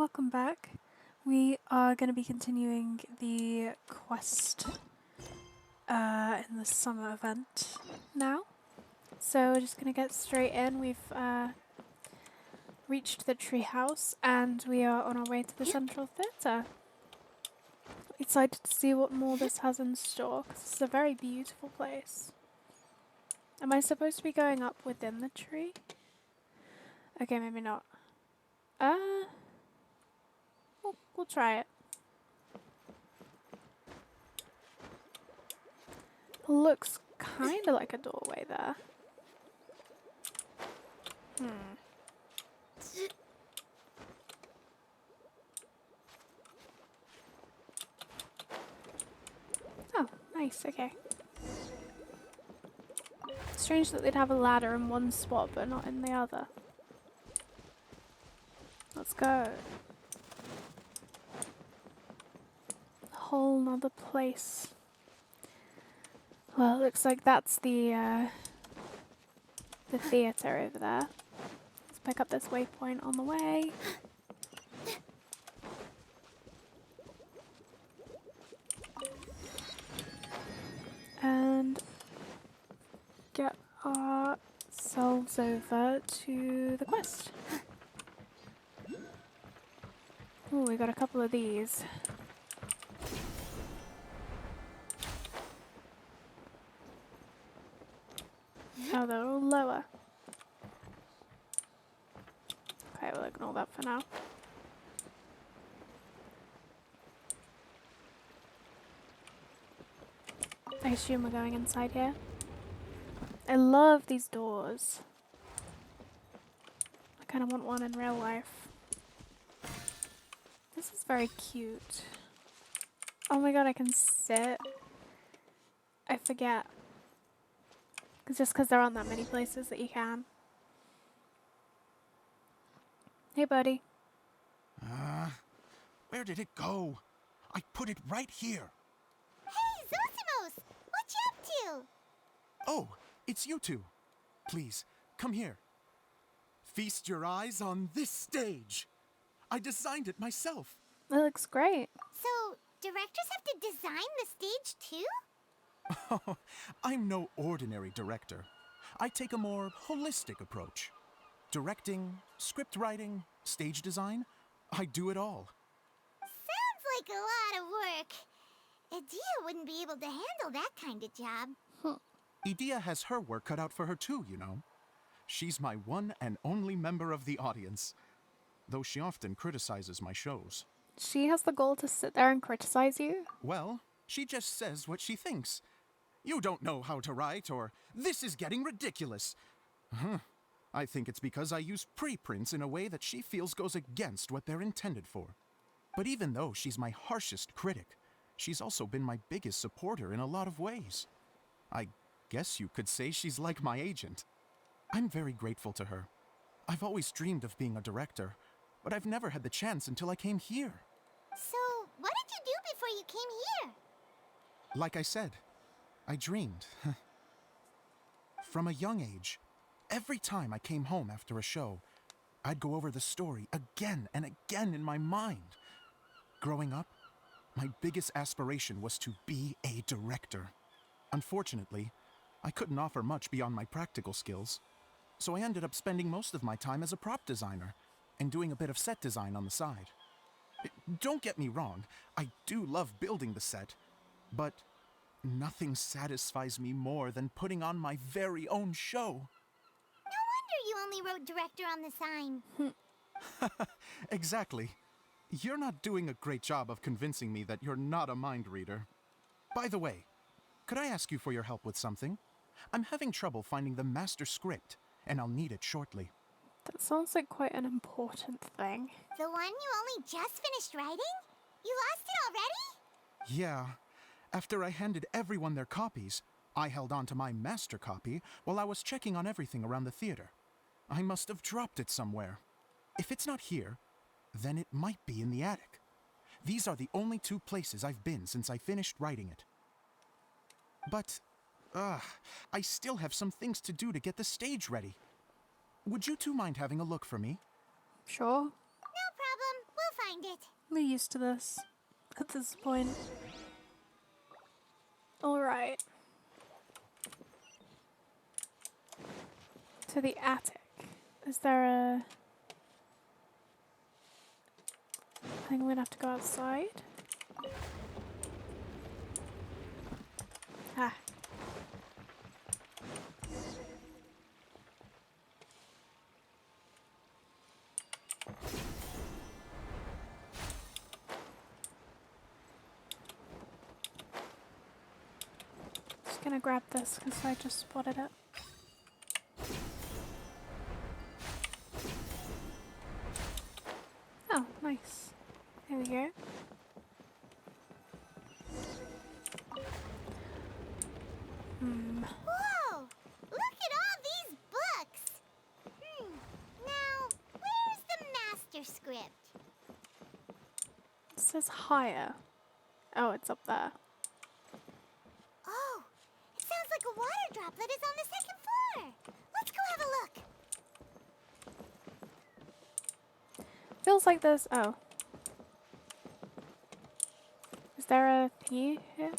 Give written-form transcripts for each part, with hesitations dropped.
welcome back. We are going to be continuing the quest in the summer event now. So we're just going to get straight in. We've reached the treehouse and we are on our way to the Central Theatre. Excited to see what more this has in store because it's a very beautiful place. Am I supposed to be going up within the tree? Okay, maybe not. We'll try it. Looks kind of like a doorway there. Oh, nice, okay. Strange that they'd have a ladder in one spot but not in the other. Let's go. Whole nother place. Well, it looks like that's the theatre over there. Let's pick up this waypoint on the way. And get ourselves over to the quest. Oh, we got a couple of these. Oh, they're all lower. Okay, we'll ignore that for now. I assume we're going inside here. I love these doors. I kind of want one in real life. This is very cute. Oh my god, I can sit. I forget. It's just because there aren't that many places that you can. Hey, buddy. Where did it go? I put it right here. Hey, Zosimos! What you up to? Oh, it's you two. Please, come here. Feast your eyes on this stage. I designed it myself. It looks great. So, directors have to design the stage too? I'm no ordinary director. I take a more holistic approach. Directing, script writing, stage design, I do it all. Sounds like a lot of work. Adia wouldn't be able to handle that kind of job. Edea has her work cut out for her too, you know. She's my one and only member of the audience, though she often criticizes my shows. She has the goal to sit there and criticize you? Well, she just says what she thinks. You don't know how to write, or this is getting ridiculous. I think it's because I use preprints in a way that she feels goes against what they're intended for. But even though she's my harshest critic, she's also been my biggest supporter in a lot of ways. I guess you could say she's like my agent. I'm very grateful to her. I've always dreamed of being a director, but I've never had the chance until I came here. So, what did you do before you came here? Like I said, I dreamed. From a young age, every time I came home after a show, I'd go over the story again and again in my mind. Growing up, my biggest aspiration was to be a director. Unfortunately, I couldn't offer much beyond my practical skills, so I ended up spending most of my time as a prop designer and doing a bit of set design on the side. Don't get me wrong, I do love building the set, but nothing satisfies me more than putting on my very own show. No wonder you only wrote director on the sign. Exactly. You're not doing a great job of convincing me that you're not a mind reader. By the way, could I ask you for your help with something? I'm having trouble finding the master script, and I'll need it shortly. That sounds like quite an important thing. The one you only just finished writing? You lost it already? Yeah. After I handed everyone their copies, I held on to my master copy while I was checking on everything around the theater. I must have dropped it somewhere. If it's not here, then it might be in the attic. These are the only two places I've been since I finished writing it. But, I still have some things to do to get the stage ready. Would you two mind having a look for me? Sure. No problem. We'll find it. We're used to this at this point. Alright. To the attic. Is there a... I think I'm gonna have to go outside. Ah. Just gonna grab this because I just spotted it. Oh, nice. There we go. Whoa! Look at all these books! Now, where's the master script? It says higher. Oh, it's up there. Oh, it sounds like a water droplet is on the second floor. Let's go have a look. Feels like there's... Oh. Is there a thingy here?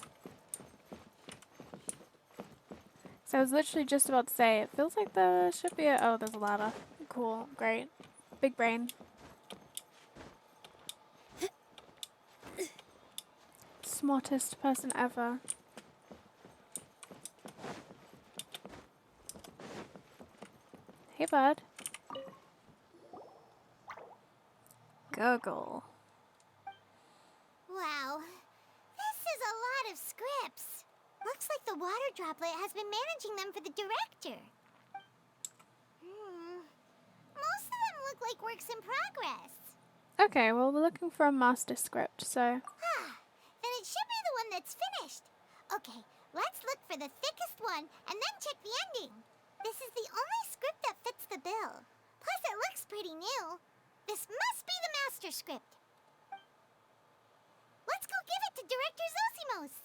So I was literally just about to say, it feels like there should be a... Oh, there's a ladder. Cool. Great. Big brain. Smartest person ever. Hey, bud. Gurgle. Wow, this is a lot of scripts. Looks like the water droplet has been managing them for the director. Most of them look like works in progress. Okay, well, we're looking for a master script, so... Then it should be the one that's finished. Okay, let's look for the thickest one and then check the ending. This is the only script that fits the bill. Plus, it looks pretty new. This must be the master script. Let's go give it to Director Zosimos.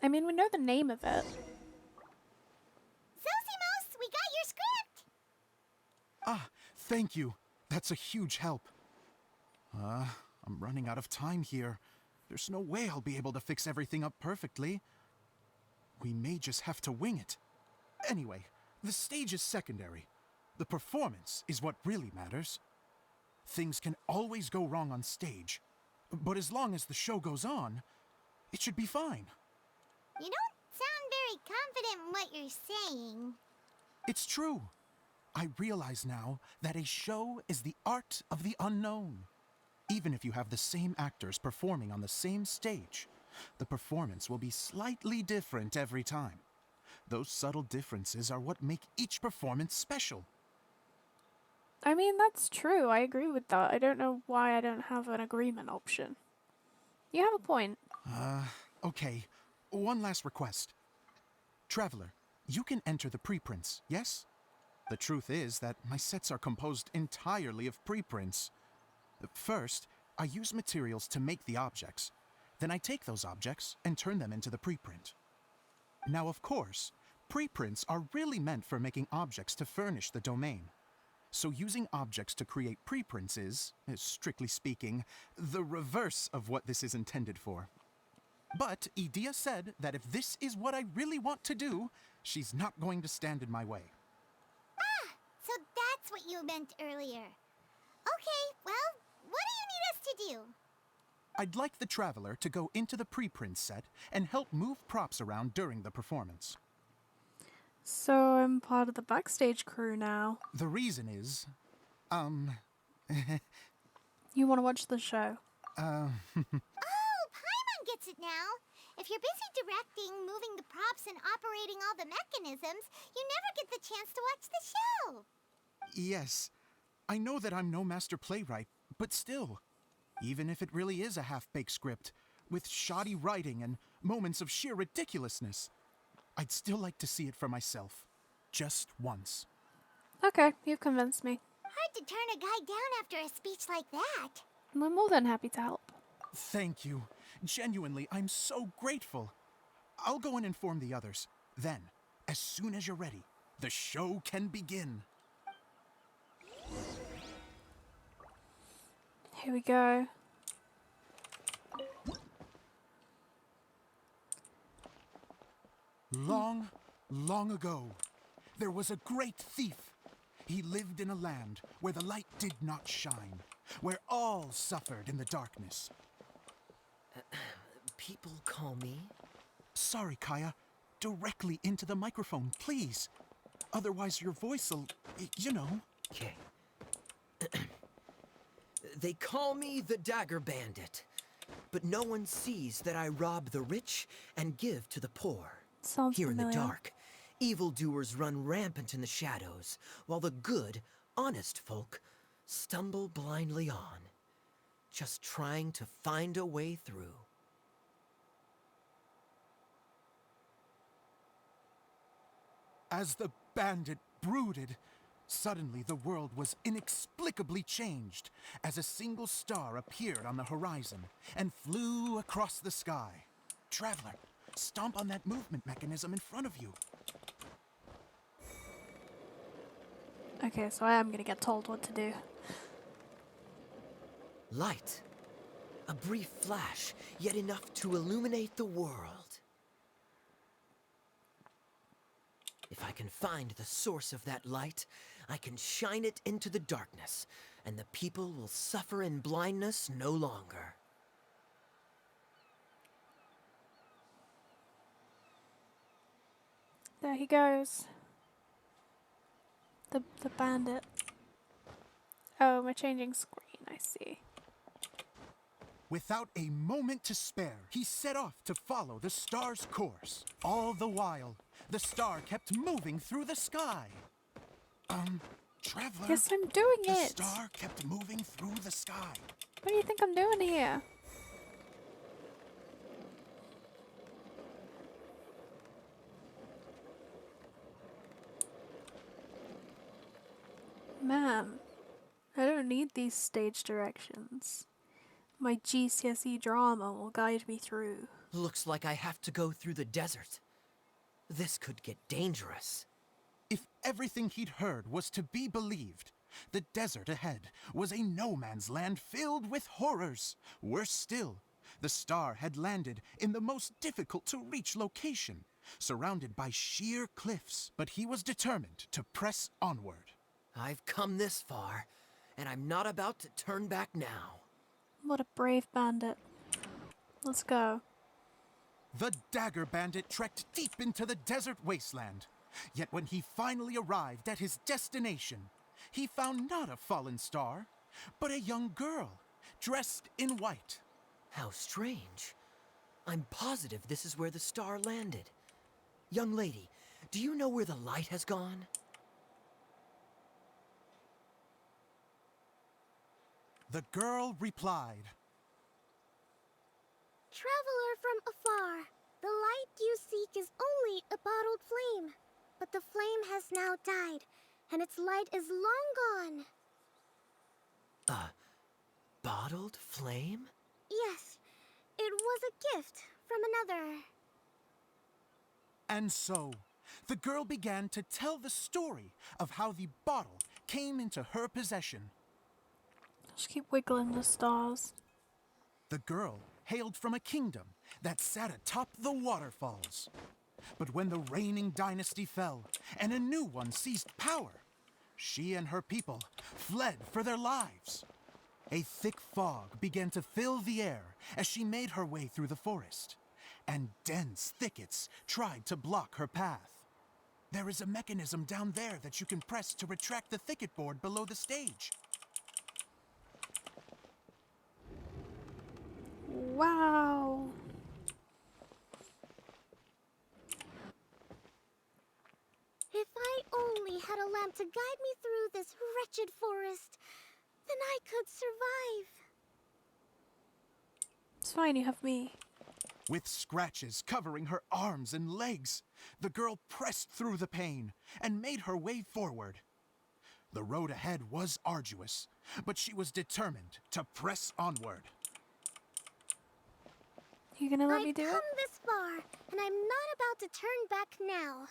I mean, we know the name of it. Zosimos, we got your script. Ah, thank you. That's a huge help. I'm running out of time here. There's no way I'll be able to fix everything up perfectly. We may just have to wing it. Anyway, the stage is secondary. The performance is what really matters. Things can always go wrong on stage, but as long as the show goes on, it should be fine. You don't sound very confident in what you're saying. It's true. I realize now that a show is the art of the unknown. Even if you have the same actors performing on the same stage, the performance will be slightly different every time. Those subtle differences are what make each performance special. I mean, that's true. I agree with that. I don't know why I don't have an agreement option. You have a point. Okay. One last request. Traveler, you can enter the preprints, yes? The truth is that my sets are composed entirely of preprints. First, I use materials to make the objects. Then I take those objects and turn them into the preprint. Now, of course, preprints are really meant for making objects to furnish the domain. So using objects to create preprints is, strictly speaking, the reverse of what this is intended for. But Edea said that if this is what I really want to do, she's not going to stand in my way. So that's what you meant earlier. Okay, well, what do you need us to do? I'd like the Traveler to go into the preprint set and help move props around during the performance. So I'm part of the backstage crew now. The reason is, You want to watch the show? Oh, Paimon gets it now. If you're busy directing, moving the props, and operating all the mechanisms, you never get the chance to watch the show. Yes, I know that I'm no master playwright, but still, even if it really is a half-baked script, with shoddy writing and moments of sheer ridiculousness, I'd still like to see it for myself. Just once. Okay, you've convinced me. Hard to turn a guy down after a speech like that. We're more than happy to help. Thank you. Genuinely, I'm so grateful. I'll go and inform the others. Then, as soon as you're ready, the show can begin. Here we go. Long, long ago, there was a great thief. He lived in a land where the light did not shine, where all suffered in the darkness. People call me. Sorry, Kaya. Directly into the microphone, please. Otherwise, your voice'll, you know. Okay. They call me the Dagger Bandit, but no one sees that I rob the rich and give to the poor. Sounds Here in familiar. the dark, evildoers run rampant in the shadows, while the good, honest folk stumble blindly on, just trying to find a way through. As the bandit brooded, suddenly the world was inexplicably changed as a single star appeared on the horizon and flew across the sky. Traveler, stomp on that movement mechanism in front of you. Okay, so I am gonna get told what to do. Light. A brief flash, yet enough to illuminate the world. If I can find the source of that light, I can shine it into the darkness, and the people will suffer in blindness no longer. There he goes. The bandit. Oh, we're changing screen, I see. Without a moment to spare, he set off to follow the star's course. All the while, the star kept moving through the sky. Traveler? Yes, I'm doing The it. star kept moving through the sky. What do you think I'm doing here? Man, I don't need these stage directions. My GCSE drama will guide me through. Looks like I have to go through the desert. This could get dangerous. If everything he'd heard was to be believed, the desert ahead was a no-man's land filled with horrors. Worse still, the star had landed in the most difficult-to-reach location, surrounded by sheer cliffs. But he was determined to press onward. I've come this far, and I'm not about to turn back now. What a brave bandit. Let's go. The Dagger Bandit trekked deep into the desert wasteland. Yet when he finally arrived at his destination, he found not a fallen star, but a young girl, dressed in white. How strange. I'm positive this is where the star landed. Young lady, do you know where the light has gone? The girl replied, Traveler from afar, the light you seek is only a bottled flame. But the flame has now died, and its light is long gone. Bottled flame? Yes, it was a gift from another. And so, the girl began to tell the story of how the bottle came into her possession. Just keep wiggling the stars. The girl hailed from a kingdom that sat atop the waterfalls. But when the reigning dynasty fell and a new one seized power, she and her people fled for their lives. A thick fog began to fill the air as she made her way through the forest, and dense thickets tried to block her path. There is a mechanism down there that you can press to retract the thicket board below the stage. Wow. If I only had a lamp to guide me through this wretched forest, then I could survive. It's fine, you have me. With scratches covering her arms and legs, the girl pressed through the pain and made her way forward. The road ahead was arduous, but she was determined to press onward. You gonna let me I've do come it? this far, and I'm not about to turn back now.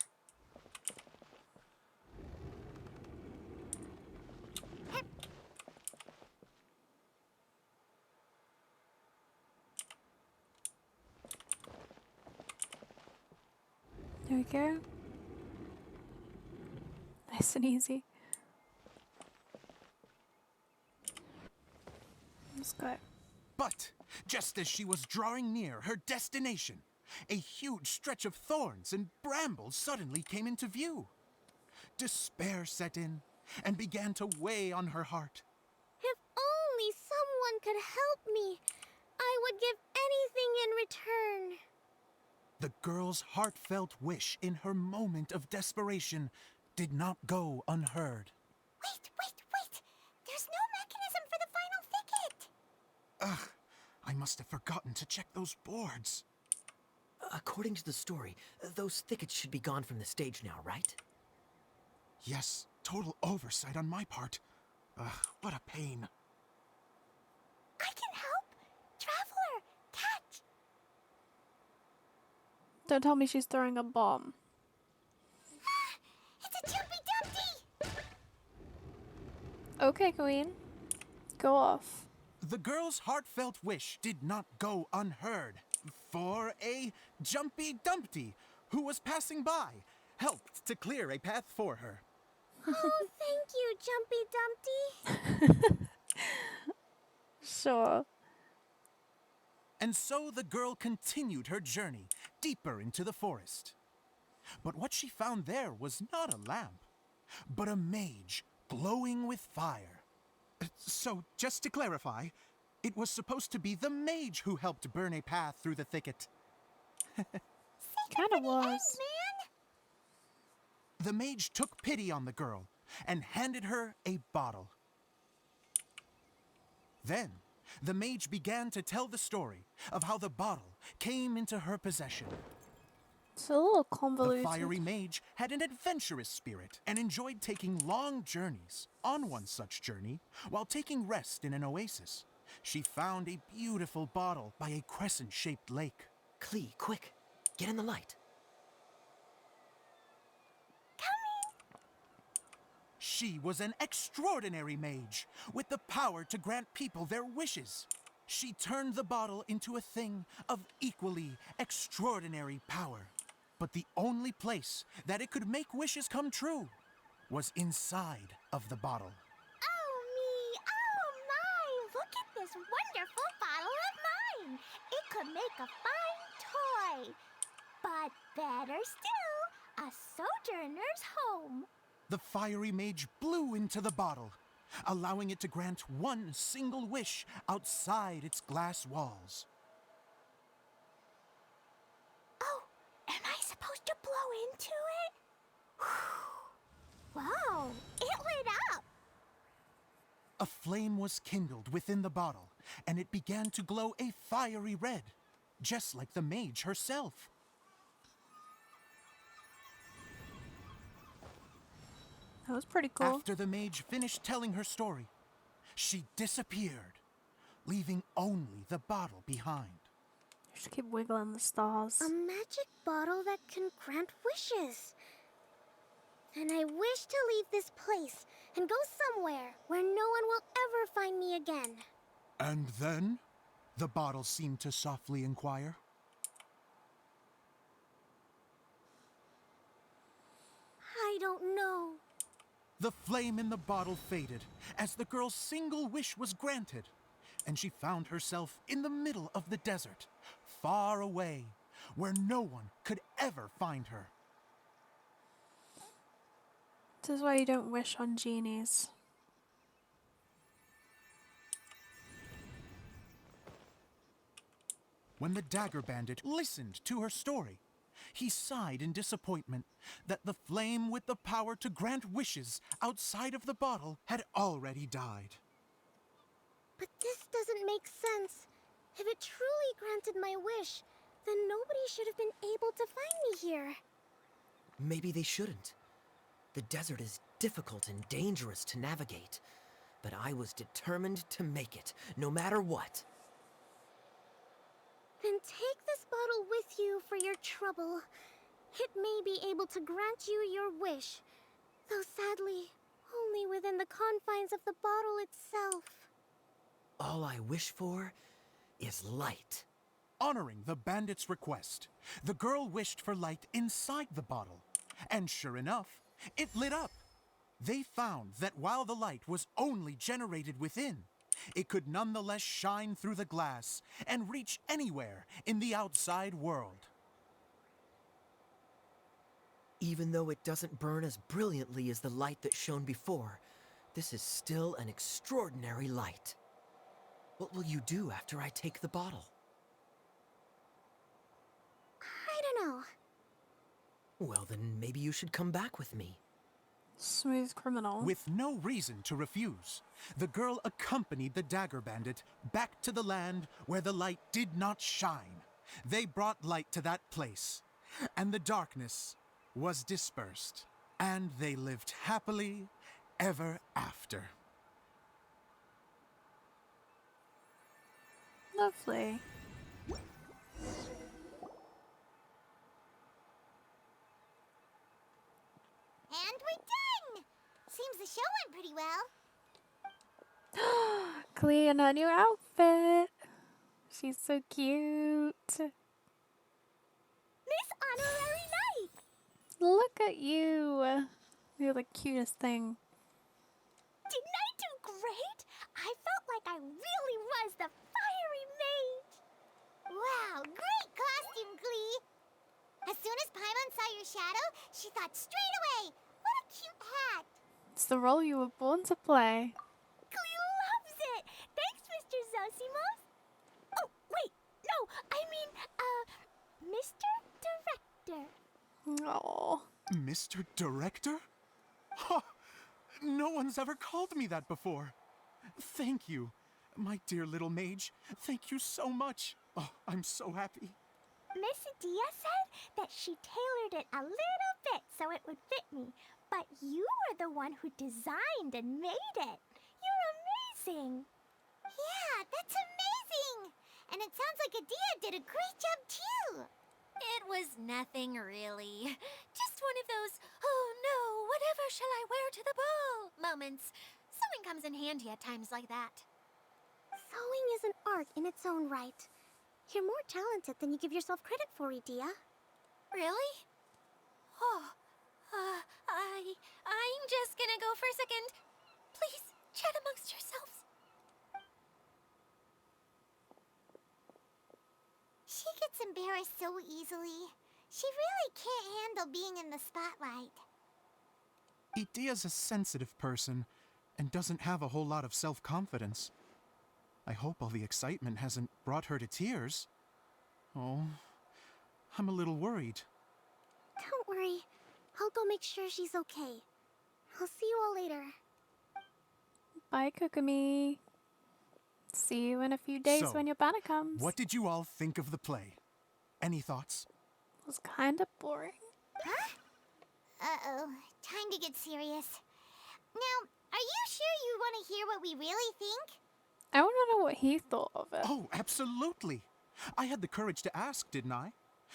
we go. Nice and easy. Let's go. But just as she was drawing near her destination, a huge stretch of thorns and brambles suddenly came into view. Despair set in and began to weigh on her heart. If only someone could help me, I would give anything in return. The girl's heartfelt wish in her moment of desperation did not go unheard. Wait! There's no mechanism for the final thicket! Ugh, I must have forgotten to check those boards. According to the story, those thickets should be gone from the stage now, right? Yes, total oversight on my part. Ugh, what a pain. I can help! Traveler, catch! Don't tell me she's throwing a bomb. It's a Jumpy Dumpty! Okay, Queen. Go off. The girl's heartfelt wish did not go unheard, for a Jumpy Dumpty, who was passing by, helped to clear a path for her. Oh, thank you, Jumpy Dumpty! Sure. And so the girl continued her journey deeper into the forest. But what she found there was not a lamp, but a mage glowing with fire. So, just to clarify, it was supposed to be the mage who helped burn a path through the thicket. Kind of was. Man! The mage took pity on the girl and handed her a bottle. Then, the mage began to tell the story of how the bottle came into her possession. It's a little The convoluted. fiery mage had an adventurous spirit and enjoyed taking long journeys. On one such journey, while taking rest in an oasis, she found a beautiful bottle by a crescent-shaped lake. Klee, quick, get in the light. She was an extraordinary mage with the power to grant people their wishes. She turned the bottle into a thing of equally extraordinary power. But the only place that it could make wishes come true was inside of the bottle. Oh me, oh my! Look at this wonderful bottle of mine! It could make a fine toy! But better still, a sojourner's home! The fiery mage blew into the bottle, allowing it to grant one single wish outside its glass walls. Oh, am I supposed to blow into it? Wow, it lit up! A flame was kindled within the bottle, and it began to glow a fiery red, just like the mage herself. That was pretty cool. After the mage finished telling her story, she disappeared, leaving only the bottle behind. Just keep wiggling the stars. A magic bottle that can grant wishes. And I wish to leave this place and go somewhere where no one will ever find me again. And then, the bottle seemed to softly inquire. I don't know. The flame in the bottle faded as the girl's single wish was granted, and she found herself in the middle of the desert, far away, where no one could ever find her. This is why you don't wish on genies. When the dagger bandit listened to her story, he sighed in disappointment that the flame with the power to grant wishes outside of the bottle had already died. But this doesn't make sense. If it truly granted my wish, then nobody should have been able to find me here. Maybe they shouldn't. The desert is difficult and dangerous to navigate, but I was determined to make it, no matter what. Then take this bottle with you for your trouble. It may be able to grant you your wish, though sadly, only within the confines of the bottle itself. All I wish for is light. honoring the bandit's request, the girl wished for light inside the bottle. And sure enough, it lit up. They found that while the light was only generated within, it could nonetheless shine through the glass and reach anywhere in the outside world. Even though it doesn't burn as brilliantly as the light that shone before, this is still an extraordinary light. What will you do after I take the bottle? I don't know. Well, then maybe you should come back with me. Smooth criminal. With no reason to refuse, the girl accompanied the dagger bandit back to the land where the light did not shine. They brought light to that place, and the darkness was dispersed, and they lived happily ever after. Lovely. And we're done! Seems the show went pretty well. Clea in her new outfit. She's so cute. Miss Honorary Knight! Look at you. You're the cutest thing. Didn't I do great? I felt like I really was the fiery mage. Wow, great costume, Glee. As soon as Paimon saw your shadow, she thought straight away, what a cute hat. It's the role you were born to play. Glee loves it. Thanks, Mr. Zosimos. Oh, wait, no, I mean, Mr. Director. Oh, Mr. Director? Ha! No one's ever called me that before. Thank you, my dear little mage. Thank you so much. Oh, I'm so happy. Miss Adia said that she tailored it a little bit so it would fit me, but you were the one who designed and made it. You're amazing. Yeah, that's amazing. And it sounds like Adia did a great job too. It was nothing really. Just one of those, oh no, whatever shall I wear to the ball moments. Sewing comes in handy at times like that. Sewing is an art in its own right. You're more talented than you give yourself credit for, Adia. Really? Oh, I'm just gonna go for a second. Please, chat amongst yourselves. She gets embarrassed so easily. She really can't handle being in the spotlight. Idia's a sensitive person and doesn't have a whole lot of self-confidence. I hope all the excitement hasn't brought her to tears. Oh, I'm a little worried. Don't worry. I'll go make sure she's okay. I'll see you all later. bye, Kokomi. See you in a few days So, when your banner comes. What did you all think of the play? Any thoughts? It was kind of boring. Huh? Uh-oh. Time to get serious. Now, are you sure you want to hear what we really think? I want to know what he thought of it. Oh, absolutely. I had the courage to ask, didn't I?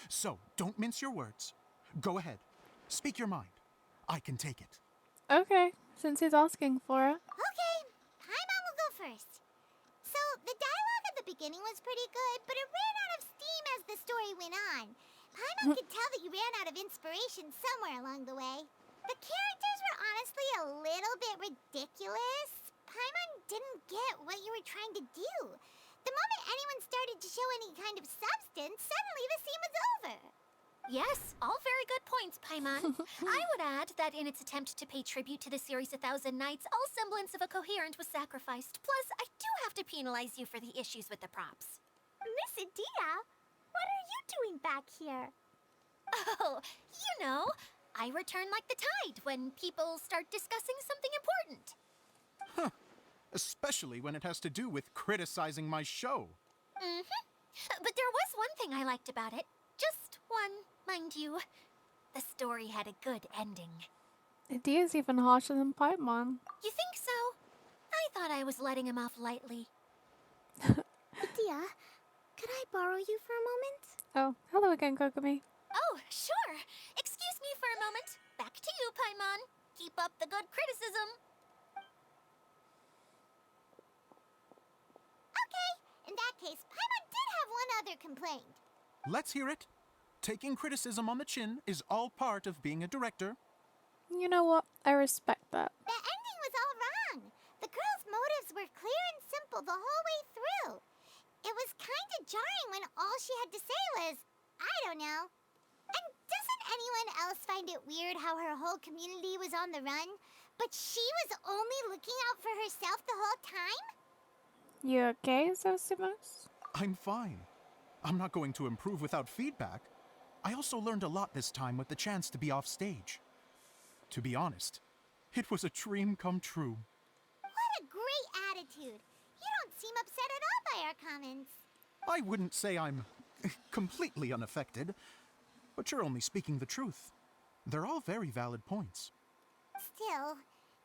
So, don't mince your words. Go ahead. Speak your mind. I can take it. Okay, since he's asking for it. Okay, Paimon will go first. So, the dialogue at the beginning was pretty good, but it ran out of steam as the story went on. Paimon could tell that you ran out of inspiration somewhere along the way. The characters were honestly a little bit ridiculous. Paimon didn't get what you were trying to do. The moment anyone started to show any kind of substance, suddenly the scene was over. Yes, all very good points, Paimon. I would add that in its attempt to pay tribute to the series 1,000 Nights, all semblance of a coherent was sacrificed. Plus, I do have to penalize you for the issues with the props. Miss Adia, what are you doing back here? Oh, you know, I return like the tide when people start discussing something important. Especially when it has to do with criticizing my show. But there was one thing I liked about it. Just one, mind you. The story had a good ending. Adia's even harsher than Paimon. You think so? I thought I was letting him off lightly. Adia, could I borrow you for a moment? Oh, hello again, Kokomi. Oh, sure. Excuse me for a moment. Back to you, Paimon. Keep up the good criticism. Okay, in that case, Paimon did have one other director complained. Let's hear it. Taking criticism on the chin is all part of being a director. You know what? I respect that. The ending was all wrong. The girl's motives were clear and simple the whole way through. It was kind of jarring when all she had to say was, I don't know. And doesn't anyone else find it weird how her whole community was on the run, but she was only looking out for herself the whole time? You okay, Zosimos? I'm fine. I'm not going to improve without feedback. I also learned a lot this time with the chance to be off stage. To be honest, it was a dream come true. What a great attitude. You don't seem upset at all by our comments. I wouldn't say I'm completely unaffected, but you're only speaking the truth. They're all very valid points. Still,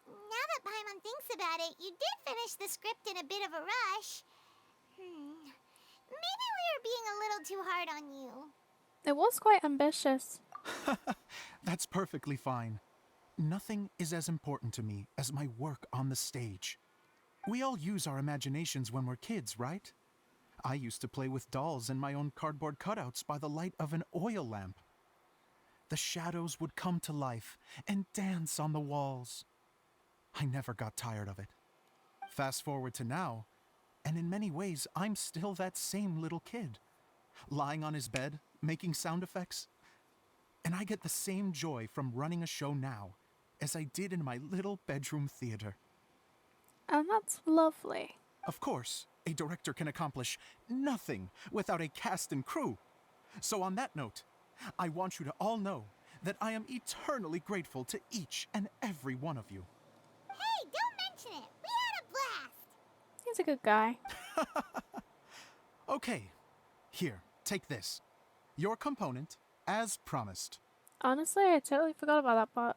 now that Paimon thinks about it, you did finish the script in a bit of a rush. Maybe we were being a little too hard on you. It was quite ambitious. That's perfectly fine. Nothing is as important to me as my work on the stage. We all use our imaginations when we're kids, right? I used to play with dolls and my own cardboard cutouts by the light of an oil lamp. The shadows would come to life and dance on the walls. I never got tired of it. Fast forward to now, and in many ways, I'm still that same little kid, lying on his bed, making sound effects. And I get the same joy from running a show now as I did in my little bedroom theater. And that's lovely. Of course, a director can accomplish nothing without a cast and crew. So on that note, I want you to all know that I am eternally grateful to each and every one of you. Hey, don't mention it. We had a blast. He's a good guy. Okay, here, take this. Your component, as promised. Honestly, I totally forgot about that part.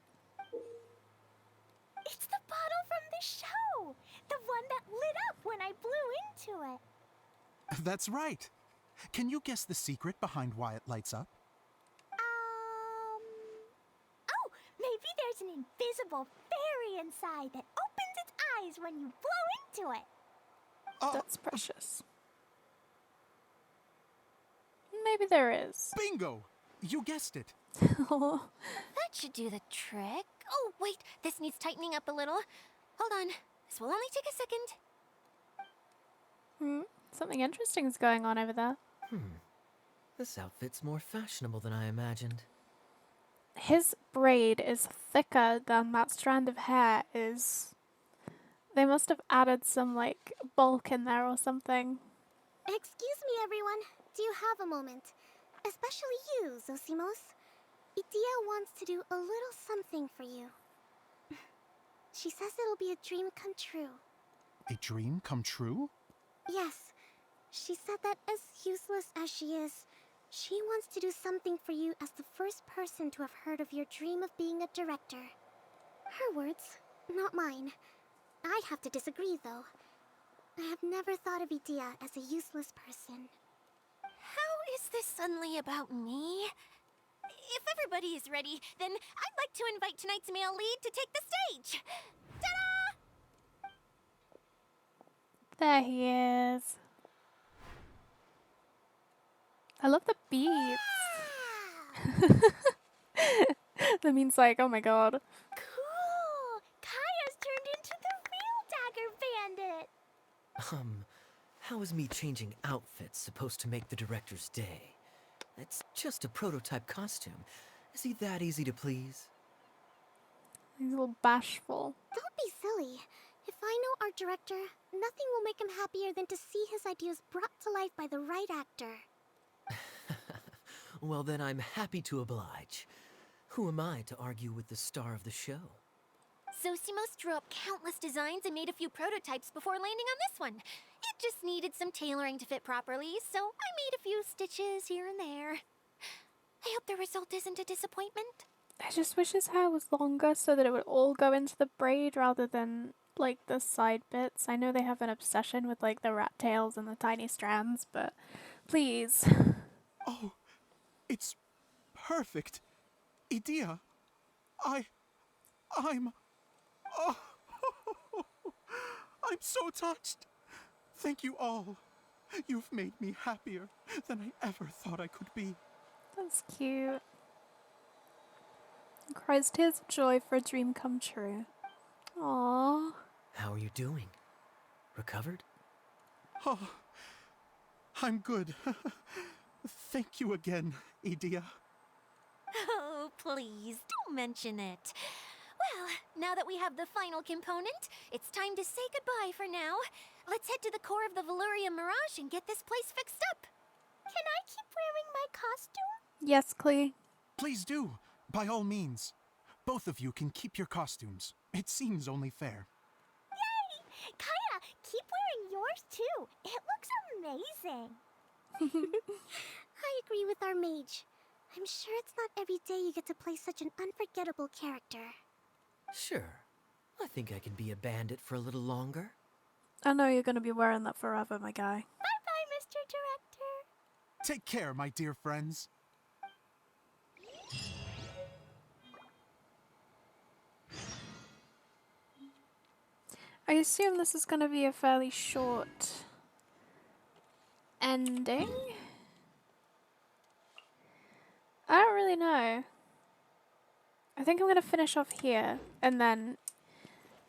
It's the bottle from the show. The one that lit up when I blew into it. That's right. Can you guess the secret behind why it lights up? Oh, maybe there's an invisible fairy inside that opens its eyes when you blow into it. That's precious. Maybe there is. Bingo! You guessed it. Oh, That should do the trick. Oh, wait, this needs tightening up a little. Hold on, this will only take a second. something interesting is going on over there. This outfit's more fashionable than I imagined. His braid is thicker than that strand of hair is. They must have added some, like, bulk in there or something. Excuse me, everyone. Do you have a moment? Especially you, Zosimos. Idia wants to do a little something for you. She says it'll be a dream come true. A dream come true? Yes. She said that as useless as she is, she wants to do something for you as the first person to have heard of your dream of being a director. Her words, not mine. I'd have to disagree, though. I have never thought of Idia as a useless person. How is this suddenly about me? If everybody is ready, then I'd like to invite tonight's male lead to take the stage. Ta-da! There he is. I love the beats. Wow! That means like, oh my god. Cool! Kaya's turned into the real Dagger Bandit! How is me changing outfits supposed to make the director's day? It's just a prototype costume. Is he that easy to please? He's a little bashful. Don't be silly. If I know our director, nothing will make him happier than to see his ideas brought to life by the right actor. Well, then I'm happy to oblige. Who am I to argue with the star of the show? Zosimos drew up countless designs and made a few prototypes before landing on this one. It just needed some tailoring to fit properly, so I made a few stitches here and there. I hope the result isn't a disappointment. I just wish his hair was longer so that it would all go into the braid rather than like the side bits. I know they have an obsession with like the rat tails and the tiny strands, but please. Oh, it's perfect. Idia, I'm... Oh, I'm so touched. Thank you all. You've made me happier than I ever thought I could be. That's cute. Cries tears of joy for a dream come true. Aww. How are you doing? Recovered? Oh, I'm good. Thank you again, Edea. Oh, please, don't mention it. Well, now that we have the final component, it's time to say goodbye for now. Let's head to the core of the Veluria Mirage and get this place fixed up. Can I keep wearing my costume? Yes, Klee. Please do, by all means. Both of you can keep your costumes. It seems only fair. Yay! Kaya, keep wearing yours too. It looks amazing. I agree with our mage. I'm sure it's not every day you get to play such an unforgettable character. Sure. I think I can be a bandit for a little longer. I know you're gonna be wearing that forever, my guy. Bye-bye, Mr. Director. Take care, my dear friends. I assume this is gonna be a fairly short ending. I don't really know. I think I'm gonna finish off here, and then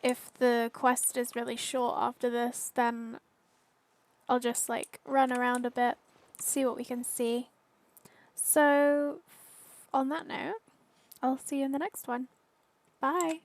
if the quest is really short after this, then I'll just like run around a bit, see what we can see. So, on that note, I'll see you in the next one. Bye.